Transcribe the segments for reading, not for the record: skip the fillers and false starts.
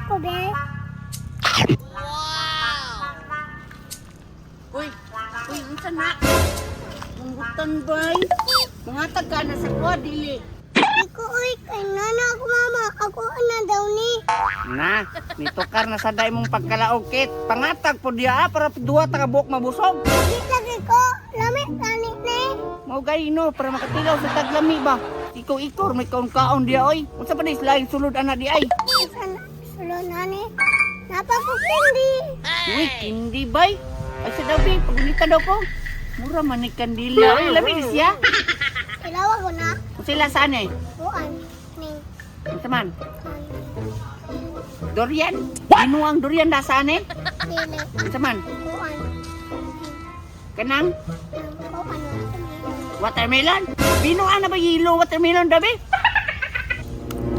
ko, be. Uy, unsa na? Munggutan bay. Mangatag ka na sa kuha, dili. Iko, uy, kay nana ako, mama. Ako na daw ni. Na, nitukar na sa day mong pagkalaokit. Pangatag po diya para duwa ta ka buhok mabusog. Di lagi ko. Lamit tani ni. Mao gayno para makatilaw sa taglami ba. Ikaw may kaon-kaon diya oy. Unsa pa dis lain sulod ana di ay? Saan sulo nani? Napakukindi. Uy, hindi bay. Ay sa dabi, pagulita daw ko. Mura man ni kandila. Ay, labi di siya. Ilawa ko na. Kung sila saan eh? Buan. Ning. Unsa man? Durian? Ano ang durian na saan eh? Dili. Unsa man? Buan. Kanang? Buan. Watermelon? Binuan na ba yelo watermelon dabi?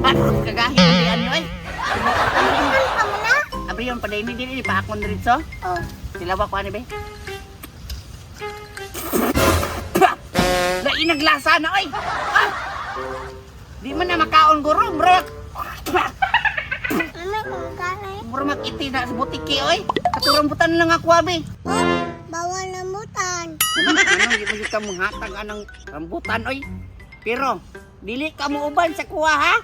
Ano kagahin diyan nyo eh? Ano ka mo na? Abri yun pa din dili pa akon diretso. Oh. Sila ba ko ani be? Dai naglasa na oy. Ah! Di man na makaon guro, bro. Ano kung kanay? Mura makiti na sa butiki oy. Katurang butan lang ako abi. Oh. Bawal na mutan. Ano di mo ka manghatag anang rambutan oy. Pero dili ka mo uban sa kuha ha.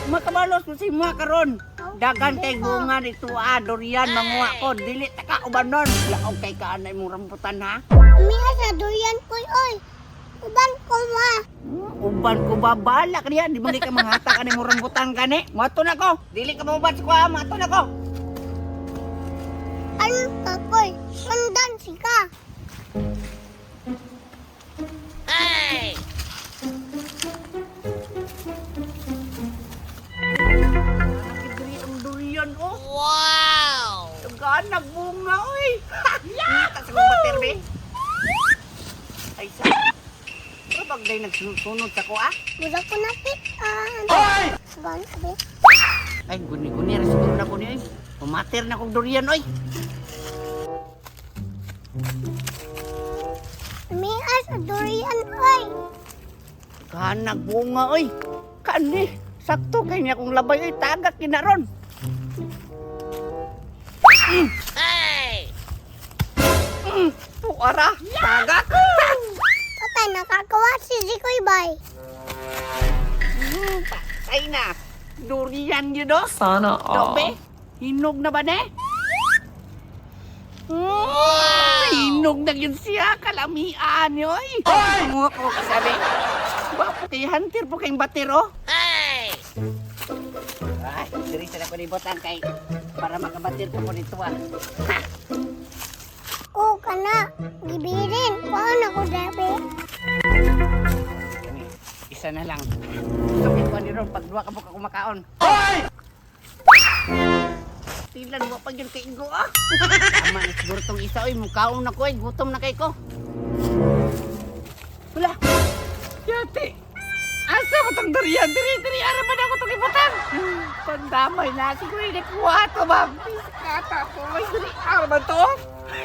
Makabalos mo si mga karon. Dagan kay bunga dito durian manguha ko. Dili ta ka uban nun. Laog kay ka anay mong rambutan ha. Miha sa durian ko, oy. Uban ko ma. Uban ko babala ka diyan. Di mo ka manghatag anay mong rambutan gani. Mato na ko. Dili ka mo uban sa kuha. Mato na ko. Ano ka, koy? Sundan si ka. Hey! Ang durian oh. Wow! Tagaan na bunga oy. Kita sa kong baterbe. Ay sa. Ano pag day nagsunod sa ko ah? Budak ko nakitaan. Hoy! Saban, sabi. Ay guni-guni ra siguro na ko ni oy. Pumater na kong durian oy. Miha sa durian, oy. Kanag bunga oy. Kani, sakto kay niya kong labay oy tagak kinaron. Hey! Puara, tagak. Patay, nakakawa si Zikoy, bay. Patay na. Durian yun o. Sana all. Dobe, hinog na ba ne? Hinog na yun siya. Kalamian yun. Mga ko kasabi. Bapo kay hunter po kayong batero. Hey! Ay, dirisa na ko ni Botang kay para makabatir ko po dito ah. Ha! Oo, kana. Gibirin. Paano ako, dabi? Kani, isa na lang. Sabi ko ni Ron, pag duwa ka po ka kumakaon. Hoy! Tilan mo pag yun kay Ingo ah. Tama na siguro tong isa oy, mukaon na ko eh. Gutom na kay ko. Wala. Yati. Asa ko tong durian? Diri, ara ba na ako tong ibutang? Pandamay na. Siguro yung nakuha to ba? Kata to. May diri, ara ba to?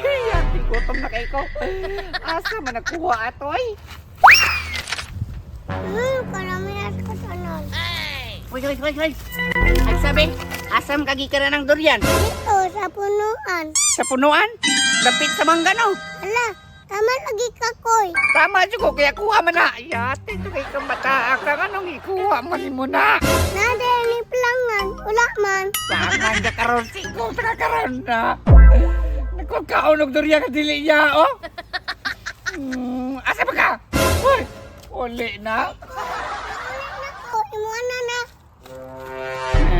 Yati, gutom na kay ko. Asa man nakuha ato ay? Karamihan ko tanon. Hoy. Ay sabi, asam kagi ka na ng durian? Dito, sa punuan. Sa punuan? Dapit sa manggano. Ala, tama lagi ka, koy. Tama dyan ko, kaya kuha man na. Yate, ito kay kamataak kang anong ikuha man mo na. Nade, ni pelangan. Wala man. Tama dyan karon, siko na karon na. Nagkakaunog durian ka dili niya, oh. Asa ba ka? Hoy, uli na. Ako, imuana na.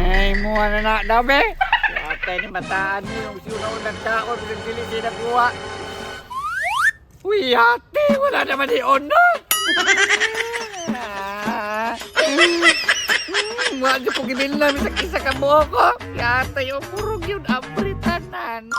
Ay, muha na na, dabe. Yate, ni mataan mo yung siya nagkaon, dili siya nakuha. Uy, ate, wala naman ni Ono. Wala ko gibil namin sa kisa ka mo ko. Yate, yung purog yun, abritanan.